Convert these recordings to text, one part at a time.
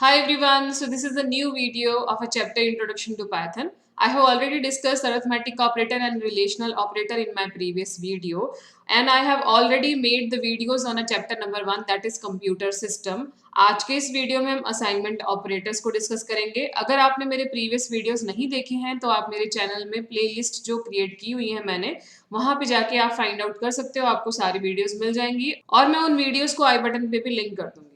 Hi everyone, so this is a new video of a chapter Introduction to Python. I have already discussed arithmetic operator and relational operator in my previous video, and I have already made the videos on a chapter number 1, that is computer system. आज के इस video में हम assignment operators को discuss करेंगे। अगर आपने मेरे प्रीवियस वीडियोस नहीं देखे हैं तो आप मेरे चैनल में प्लेलिस्ट जो क्रिएट की हुई है मैंने, वहां पे जाके आप फाइंड आउट कर सकते हो, आपको सारी वीडियोस मिल जाएंगी और मैं उन वीडियोस को आई बटन पे भी लिंक कर दूंगी।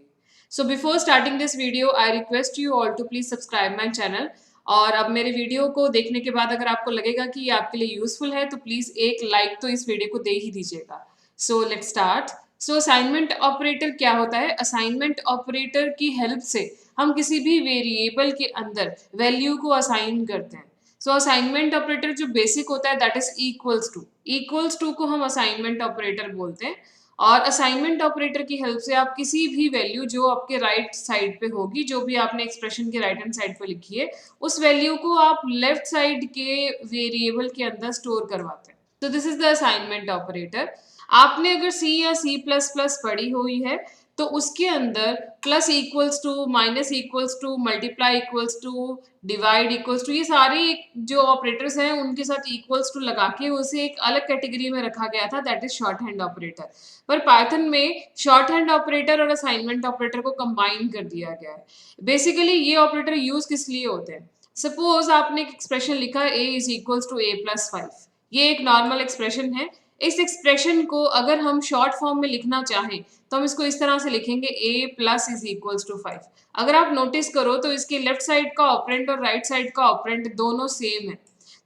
So before starting this video, I request you all to please subscribe my channel. और अब मेरे वीडियो को देखने के बाद अगर आपको लगेगा कि ये आपके लिए यूजफुल है तो प्लीज एक लाइक तो इस वीडियो को दे ही दीजिएगा। So let's start. So assignment operator क्या होता है? असाइनमेंट ऑपरेटर की हेल्प से हम किसी भी वेरिएबल के अंदर वैल्यू को असाइन करते हैं। सो असाइनमेंट ऑपरेटर जो बेसिक होता है दैट इज इक्वल्स टू को हम असाइनमेंट ऑपरेटर बोलते हैं। और असाइनमेंट ऑपरेटर की हेल्प से आप किसी भी वैल्यू जो आपके राइट साइड पे होगी, जो भी आपने एक्सप्रेशन के राइट हैंड साइड पे लिखी है, उस वैल्यू को आप लेफ्ट साइड के वेरिएबल के अंदर स्टोर करवाते हैं। तो this is the assignment operator. आपने अगर सी या सी प्लस प्लस पढ़ी हुई है तो उसके अंदर plus equals to, minus equals to, multiply equals to, divide equals to, ये सारे जो ऑपरेटर्स हैं उनके साथ इक्वल्स टू लगा के उसे एक अलग कैटेगरी में रखा गया था, that is short hand operator. पर पाइथन में शॉर्ट हैंड ऑपरेटर और असाइनमेंट ऑपरेटर को कंबाइन कर दिया गया है। बेसिकली ये ऑपरेटर यूज किस लिए होते हैं? सपोज आपने एक एक्सप्रेशन लिखा है a is equals to a plus 5। ये एक नॉर्मल एक्सप्रेशन है। इस एक्सप्रेशन को अगर हम शॉर्ट फॉर्म में लिखना चाहें तो हम इसको इस तरह से लिखेंगे a plus is equals to 5। अगर आप नोटिस करो तो इसके लेफ्ट साइड का ऑपरेंड और राइट साइड का ऑपरेंड दोनों सेम है।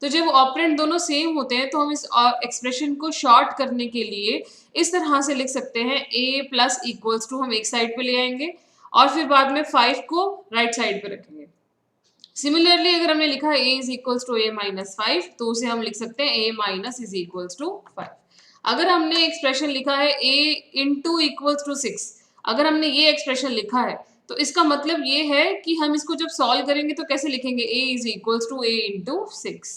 तो जब ऑपरेंड दोनों सेम होते हैं तो हम इस एक्सप्रेशन को शॉर्ट करने के लिए इस तरह से लिख सकते हैं a प्लस इक्वल्स टू, हम एक साइड पे ले आएंगे और फिर बाद में 5 को राइट साइड पे रखेंगे। सिमिलरली अगर हमने लिखा है a is equals to a minus 5 तो उसे हम लिख सकते हैं a minus is equals to 5। अगर हमने एक्सप्रेशन लिखा है a इंटू इक्वल्स टू 6, अगर हमने ये एक्सप्रेशन लिखा है तो इसका मतलब ये है कि हम इसको जब सॉल्व करेंगे तो कैसे लिखेंगे? a is equals to a into 6।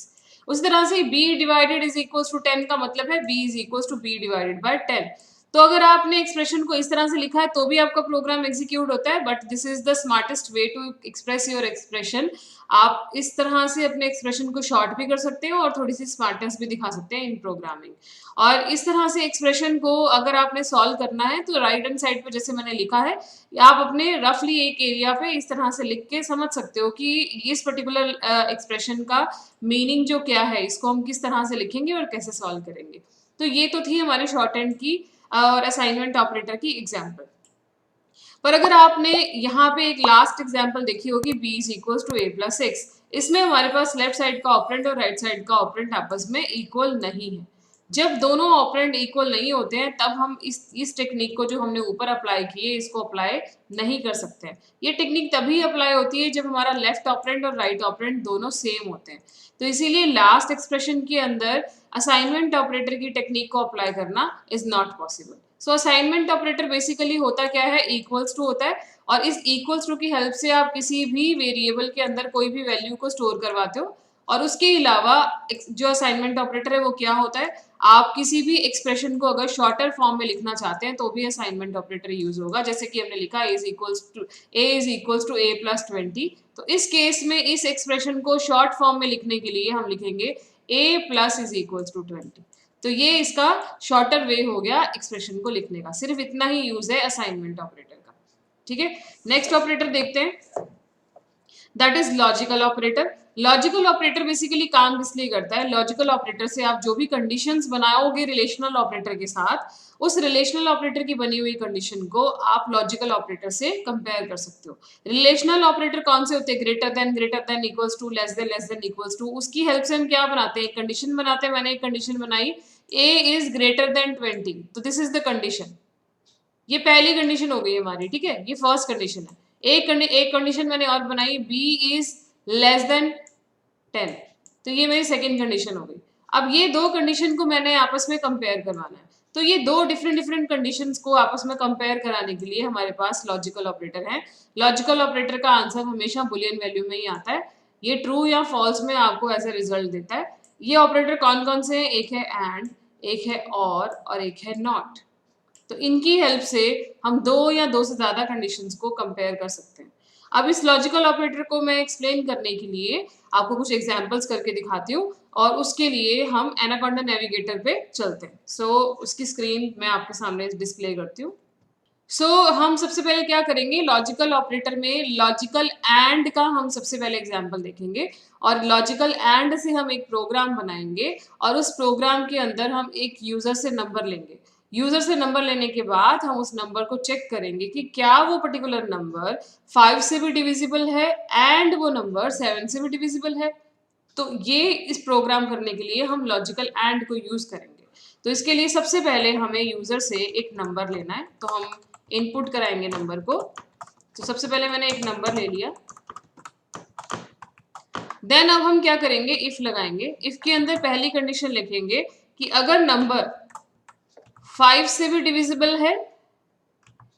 उसी तरह से b divided is equals to 10 का मतलब है b is equals to b divided by 10। तो अगर आपने एक्सप्रेशन को इस तरह से लिखा है तो भी आपका प्रोग्राम एग्जीक्यूट होता है, but this is the smartest way to express your expression. आप इस तरह से अपने एक्सप्रेशन को शॉर्ट भी कर सकते हो और थोड़ी सी स्मार्टनेस भी दिखा सकते हैं इन प्रोग्रामिंग। और इस तरह से एक्सप्रेशन को अगर आपने सॉल्व करना है तो राइट हैंड साइड पे जैसे मैंने लिखा है, आप अपने रफली एक एरिया पे इस तरह से लिख के समझ सकते हो कि इस पर्टिकुलर एक्सप्रेशन का मीनिंग जो क्या है, इसको हम किस तरह से लिखेंगे और कैसे सॉल्व करेंगे। तो ये तो थी हमारे शॉर्ट हैंड की और असाइनमेंट ऑपरेटर की एग्जाम्पल। पर अगर आपने यहाँ पे एक लास्ट एग्जाम्पल देखी होगी b is equals to a plus 6, इसमें हमारे पास लेफ्ट साइड का ऑपरेंड और राइट साइड का ऑपरेंड आपस में इक्वल नहीं है। जब दोनों ऑपरेंड इक्वल नहीं होते हैं तब हम इस टेक्निक को जो हमने ऊपर अप्लाई की है इसको अप्लाई नहीं कर सकते हैं। ये टेक्निक तभी अप्लाई होती है जब हमारा लेफ्ट ऑपरेंड और राइट ऑपरेंड दोनों सेम होते हैं। तो इसीलिए लास्ट एक्सप्रेशन के अंदर असाइनमेंट ऑपरेटर की टेक्निक को अप्लाई करना is not possible. So assignment operator basically होता क्या है? इक्वल्स टू होता है और इस इक्वल्स टू की हेल्प से आप किसी भी वेरिएबल के अंदर कोई भी वैल्यू को स्टोर करवाते हो। और उसके अलावा जो असाइनमेंट ऑपरेटर है वो क्या होता है? आप किसी भी एक्सप्रेशन को अगर शॉर्टर फॉर्म में लिखना चाहते हैं तो भी असाइनमेंट ऑपरेटर यूज होगा। जैसे कि हमने लिखा a is equals to a plus 20, तो इस केस में इस एक्सप्रेशन को शॉर्ट फॉर्म में लिखने के लिए हम लिखेंगे a plus is equals to 20। तो ये इसका शॉर्टर वे हो गया एक्सप्रेशन को लिखने का। सिर्फ इतना ही यूज है असाइनमेंट ऑपरेटर का। ठीक है, नेक्स्ट ऑपरेटर देखते हैं, that is logical operator. Logical operator basically काम किस लिए करता है? लॉजिकल ऑपरेटर से आप जो भी कंडीशंस बनाओगे रिलेशनल ऑपरेटर के साथ, उस रिलेशनल ऑपरेटर की बनी हुई कंडीशन को आप लॉजिकल ऑपरेटर से कंपेयर कर सकते हो। रिलेशनल ऑपरेटर कौन से होते हैं? Greater than, equals to, less than equals to. उसकी हेल्प से हम क्या बनाते हैं? एक कंडीशन बनाते हैं। मैंने एक कंडीशन बनाई a इज ग्रेटर देन 20, तो दिस इज द कंडीशन। ये पहली कंडीशन हो गई हमारी। ठीक है, ये फर्स्ट कंडीशन है। एक कंडीशन मैंने और बनाई, b इज लेस देन 10, तो ये मेरी सेकेंड कंडीशन हो गई। अब ये दो कंडीशन को मैंने आपस में कंपेयर करवाना है। तो ये दो डिफरेंट कंडीशंस को आपस में कंपेयर कराने के लिए हमारे पास लॉजिकल ऑपरेटर है। लॉजिकल ऑपरेटर का आंसर हमेशा बुलियन वैल्यू में ही आता है। ये ट्रू या फॉल्स में आपको ऐसा रिजल्ट देता है। ये ऑपरेटर कौन कौन से हैं? एक है एंड, एक है और एक है नॉट। तो इनकी हेल्प से हम दो या दो से ज्यादा कंडीशंस को कंपेयर कर सकते हैं। अब इस लॉजिकल ऑपरेटर को मैं एक्सप्लेन करने के लिए आपको कुछ एग्जांपल्स करके दिखाती हूँ, और उसके लिए हम एनाकोंडा नेविगेटर पे चलते हैं। सो उसकी स्क्रीन मैं आपके सामने डिस्प्ले करती हूँ। हम सबसे पहले क्या करेंगे, लॉजिकल ऑपरेटर में लॉजिकल एंड का हम सबसे पहले एग्जांपल देखेंगे, और लॉजिकल एंड से हम एक प्रोग्राम बनाएंगे, और उस प्रोग्राम के अंदर हम एक यूजर से नंबर लेंगे। यूजर से नंबर लेने के बाद हम उस नंबर को चेक करेंगे कि क्या वो पर्टिकुलर नंबर 5 से भी डिविजिबल है एंड वो नंबर 7 से भी डिविजिबल है। तो ये इस प्रोग्राम करने के लिए हम लॉजिकल एंड को यूज करेंगे। तो इसके लिए सबसे पहले हमें यूजर से एक नंबर लेना है, तो हम इनपुट कराएंगे नंबर को। तो सबसे पहले मैंने एक नंबर ले लिया। देन अब हम क्या करेंगे, इफ लगाएंगे। इफ के अंदर पहली कंडीशन लिखेंगे कि अगर नंबर 5 से भी डिविजिबल है,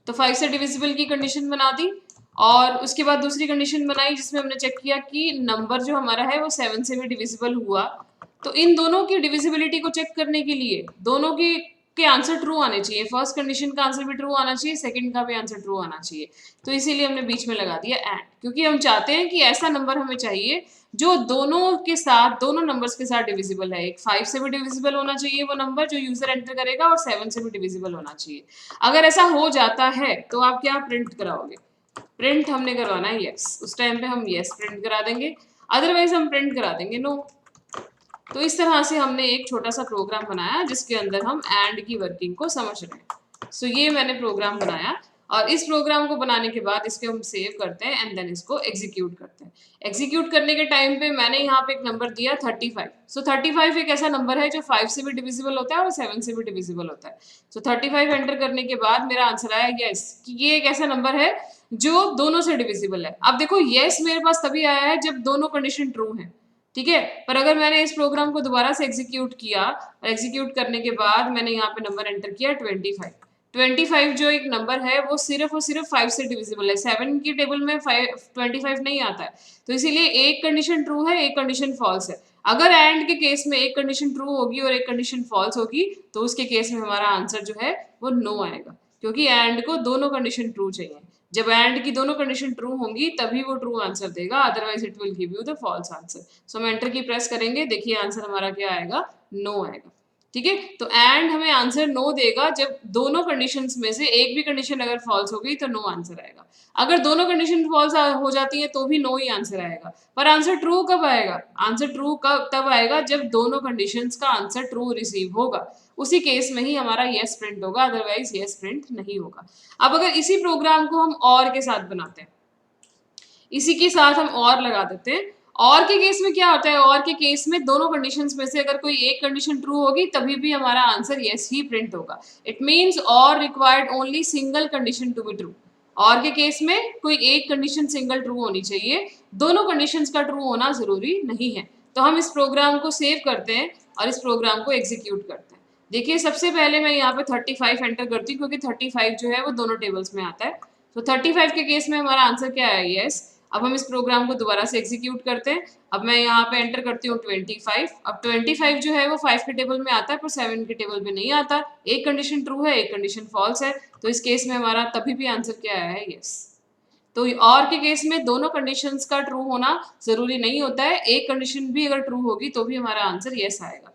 तो 5 से डिविजिबल की कंडीशन बना दी, और उसके बाद दूसरी कंडीशन बनाई जिसमें हमने चेक किया कि नंबर जो हमारा है वो 7 से भी डिविजिबल हुआ। तो इन दोनों की डिविजिबिलिटी को चेक करने के लिए दोनों की के आंसर ट्रू आने चाहिए। फर्स्ट कंडीशन का आंसर भी ट्रू आना चाहिए, सेकंड का भी आंसर ट्रू आना चाहिए। तो इसीलिए हमने बीच में लगा दिया एंड, क्योंकि हम चाहते हैं कि ऐसा नंबर हमें चाहिए जो दोनों के साथ, दोनों नंबर्स के साथ डिविजिबल है। एक 5 से भी डिविजिबल होना चाहिए वो नंबर जो यूजर एंटर करेगा, और 7 से भी डिविजिबल होना चाहिए। अगर ऐसा हो जाता है तो आप क्या प्रिंट कराओगे, प्रिंट हमने करवाना है यस। उस टाइम पे हम यस प्रिंट करा देंगे, अदरवाइज हम प्रिंट करा देंगे नो। तो इस तरह से हमने एक छोटा सा प्रोग्राम बनाया जिसके अंदर हम एंड की वर्किंग को समझ रहे हैं। सो ये मैंने प्रोग्राम बनाया, और इस प्रोग्राम को बनाने के बाद इसके हम सेव करते हैं एंड देन इसको एग्जीक्यूट करते हैं। एग्जीक्यूट करने के टाइम पे मैंने यहाँ पे एक नंबर दिया 35। सो 35 एक ऐसा नंबर है जो 5 से भी डिविजिबल होता है और 7 से भी डिविजिबल होता है। सो 35 एंटर करने के बाद मेरा आंसर आया यस, कि ये एक ऐसा नंबर है जो दोनों से डिविजिबल है। अब देखो यस मेरे पास तभी आया है जब दोनों कंडीशन ट्रू है, ठीक है। पर अगर मैंने इस प्रोग्राम को दोबारा से एग्जीक्यूट किया, और एग्जीक्यूट करने के बाद मैंने यहाँ पे नंबर एंटर किया 25। 25 जो एक नंबर है वो सिर्फ और सिर्फ 5 से डिविजिबल है, 7 की टेबल में 25 नहीं आता है। तो इसीलिए एक कंडीशन ट्रू है, एक कंडीशन फॉल्स है। अगर एंड के केस में एक कंडीशन ट्रू होगी और एक कंडीशन फॉल्स होगी, तो उसके केस में हमारा आंसर जो है वो नो आएगा, क्योंकि एंड को दोनों कंडीशन ट्रू चाहिए। जब एंड की दोनों कंडीशन ट्रू होंगी तभी वो ट्रू आंसर देगा, otherwise it will give you the false answer. So हम एंटर की प्रेस करेंगे, देखिए आंसर हमारा क्या आएगा, नो आएगा, ठीक है। तो एंड हमें आंसर नो देगा जब दोनों कंडीशंस में से एक भी कंडीशन अगर फॉल्स हो गई तो नो आंसर आएगा। अगर दोनों कंडीशन फॉल्स हो जाती है तो भी नो ही आंसर आएगा। पर आंसर ट्रू कब आएगा, आंसर ट्रू कब तब आएगा जब दोनों कंडीशंस का आंसर ट्रू रिसीव होगा, उसी केस में ही हमारा यस प्रिंट होगा, अदरवाइज यस प्रिंट नहीं होगा। अब अगर इसी प्रोग्राम को हम और के साथ बनाते हैं, इसी के साथ हम और लगा देते हैं, और के केस में क्या होता है, और के केस में दोनों कंडीशंस में से अगर कोई एक कंडीशन ट्रू होगी तभी भी हमारा आंसर यस ही प्रिंट होगा। इट मींस और required only single condition to be true. और के केस में कोई एक कंडीशन सिंगल ट्रू होनी चाहिए, दोनों कंडीशंस का ट्रू होना जरूरी नहीं है। तो हम इस प्रोग्राम को सेव करते हैं और इस प्रोग्राम को एग्जीक्यूट करते हैं। देखिए सबसे पहले मैं यहाँ पे 35 एंटर करती हूँ, क्योंकि 35 जो है वो दोनों टेबल्स में आता है। तो 35 के केस में हमारा आंसर क्या है, यस। अब हम इस प्रोग्राम को दोबारा से एग्जीक्यूट करते हैं। अब मैं यहाँ पे एंटर करती हूँ 25। अब 25 जो है वो 5 के टेबल में आता है पर 7 के टेबल में नहीं आता। एक कंडीशन ट्रू है, एक कंडीशन फॉल्स है, तो इस केस में हमारा तभी भी आंसर क्या आया है, यस। तो और के केस में दोनों कंडीशंस का ट्रू होना जरूरी नहीं होता है, एक कंडीशन भी अगर ट्रू होगी तो भी हमारा आंसर यस आएगा।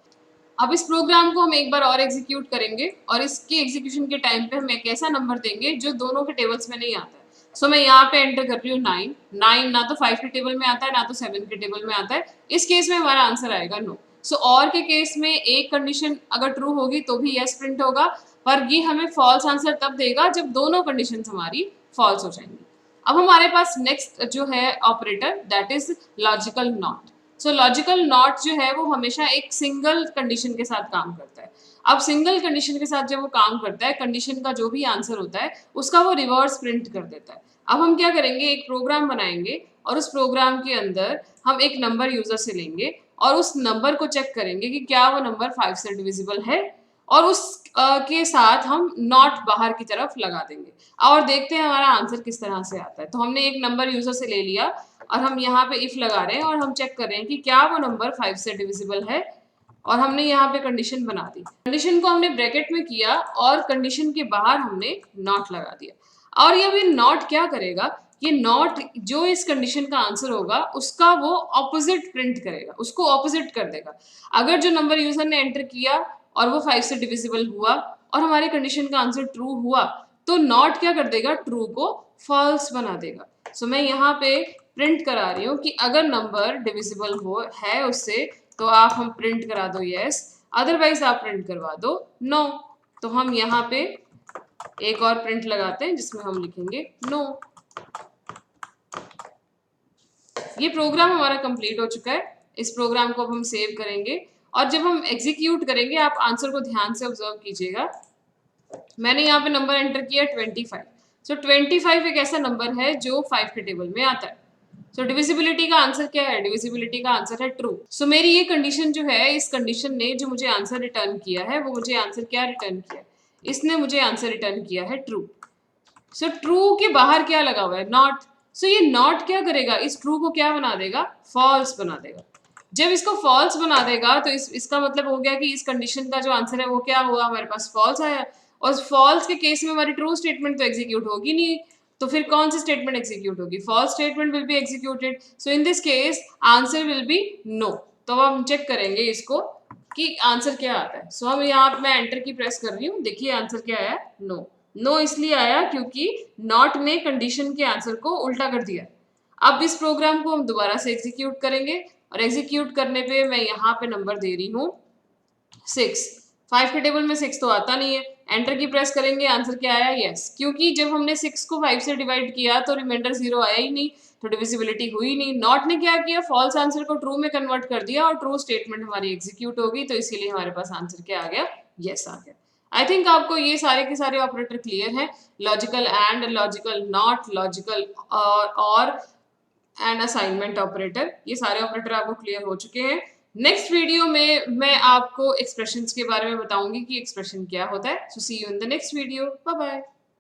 अब इस प्रोग्राम को हम एक बार और एग्जीक्यूट करेंगे, और इसके एग्जीक्यूशन के टाइम पे हम एक ऐसा नंबर देंगे जो दोनों के टेबल्स में नहीं आता है। सो मैं यहाँ पे एंटर कर रही हूँ 9। 9 ना तो 5 के टेबल में आता है ना तो 7 के टेबल में आता है, इस केस में हमारा आंसर आएगा नो। सो और के केस में एक कंडीशन अगर ट्रू होगी तो भी यस प्रिंट होगा, पर ये हमें फॉल्स आंसर तब देगा जब दोनों कंडीशन हमारी फॉल्स हो जाएंगी। अब हमारे पास नेक्स्ट जो है operator, that is logical not. So logical not जो है वो हमेशा एक सिंगल कंडीशन के साथ काम करता है। अब सिंगल कंडीशन के साथ जब वो काम करता है, कंडीशन का जो भी आंसर होता है उसका वो रिवर्स प्रिंट कर देता है। अब हम क्या करेंगे, एक प्रोग्राम बनाएंगे और उस प्रोग्राम के अंदर हम एक नंबर यूजर से लेंगे और उस नंबर को चेक करेंगे कि क्या वो नंबर 5 से डिविजिबल है, और उस के साथ हम नॉट बाहर की तरफ लगा देंगे और देखते हैं हमारा आंसर किस तरह से आता है। तो हमने एक नंबर यूजर से ले लिया और हम यहाँ पे इफ लगा रहे हैं और हम चेक कर रहे हैं कि क्या वो नंबर 5 से डिविजिबल है, और हमने यहाँ पे कंडीशन बना दी। कंडीशन को हमने ब्रैकेट में किया और कंडीशन के बाहर हमने नॉट लगा दिया। और ये भी नॉट क्या करेगा, ये नॉट जो इस कंडीशन का आंसर होगा उसका वो ऑपोजिट प्रिंट करेगा, उसको ऑपोजिट कर देगा। अगर जो नंबर यूजर ने एंटर किया और वो 5 से डिविजिबल हुआ और हमारे कंडीशन का आंसर ट्रू हुआ, तो नॉट क्या कर देगा, ट्रू को फॉल्स बना देगा। सो मैं यहाँ पे प्रिंट करा रही हूँ कि अगर नंबर डिविजिबल हो है उससे तो आप हम प्रिंट करा दो यस, अदरवाइज आप प्रिंट करवा दो नो। तो हम यहाँ पे एक और प्रिंट लगाते हैं जिसमें हम लिखेंगे नो। ये प्रोग्राम हमारा कंप्लीट हो चुका है। इस प्रोग्राम को अब हम सेव करेंगे और जब हम एग्जीक्यूट करेंगे आप आंसर को ध्यान से ऑब्जर्व कीजिएगा। मैंने यहाँ पे नंबर एंटर किया 25। सो 25 एक ऐसा नंबर है जो 5 के टेबल में आता है। सो डिविजिबिलिटी का आंसर क्या है, डिविजिबिलिटी का आंसर है ट्रू। सो मेरी ये कंडीशन जो है, इस कंडीशन ने जो मुझे आंसर रिटर्न किया है वो मुझे आंसर क्या रिटर्न किया है, इसने मुझे आंसर रिटर्न किया है ट्रू। सो ट्रू के बाहर क्या लगा हुआ है, नॉट। सो ये नॉट क्या करेगा, इस ट्रू को क्या बना देगा, फॉल्स बना देगा। जब इसको फॉल्स बना देगा तो इसका मतलब हो गया कि इस कंडीशन का जो आंसर है वो क्या हुआ, हमारे पास फॉल्स आया। और फॉल्स के केस में हमारी ट्रू स्टेटमेंट तो एग्जीक्यूट होगी नहीं, तो फिर कौन सी स्टेटमेंट एग्जीक्यूट होगी, false statement will be executed. So in this case answer will be no. तो अब हम चेक करेंगे इसको कि आंसर क्या आता है। सो हम यहाँ मैं एंटर की प्रेस कर रही हूँ, देखिए आंसर क्या आया, नो। नो इसलिए आया क्योंकि नॉट ने कंडीशन के आंसर को उल्टा कर दिया। अब इस प्रोग्राम को हम दोबारा से एग्जीक्यूट करेंगे और एग्जीक्यूट करने पे मैं यहाँ पे नंबर दे रही हूँ 6। 5 के टेबल में 6 तो आता नहीं है। एंटर की प्रेस करेंगे, आंसर क्या आया, यस। क्योंकि जब हमने 6 को 5 से डिवाइड किया तो रिमाइंडर 0 आया ही नहीं, तो डिविजिबिलिटी हुई नहीं। नॉट ने क्या किया, फॉल्स आंसर को ट्रू में कन्वर्ट कर दिया और ट्रू स्टेटमेंट हमारी एग्जीक्यूट होगी, तो इसीलिए हमारे पास आंसर क्या आ गया, यस आ गया। आई थिंक आपको ये सारे के सारे ऑपरेटर क्लियर हैं, logical and, logical not, logical और एंड असाइनमेंट ऑपरेटर, ये सारे ऑपरेटर आपको क्लियर हो चुके हैं। नेक्स्ट वीडियो में मैं आपको एक्सप्रेशंस के बारे में बताऊंगी कि एक्सप्रेशन क्या होता है। So see you in the next video, bye bye.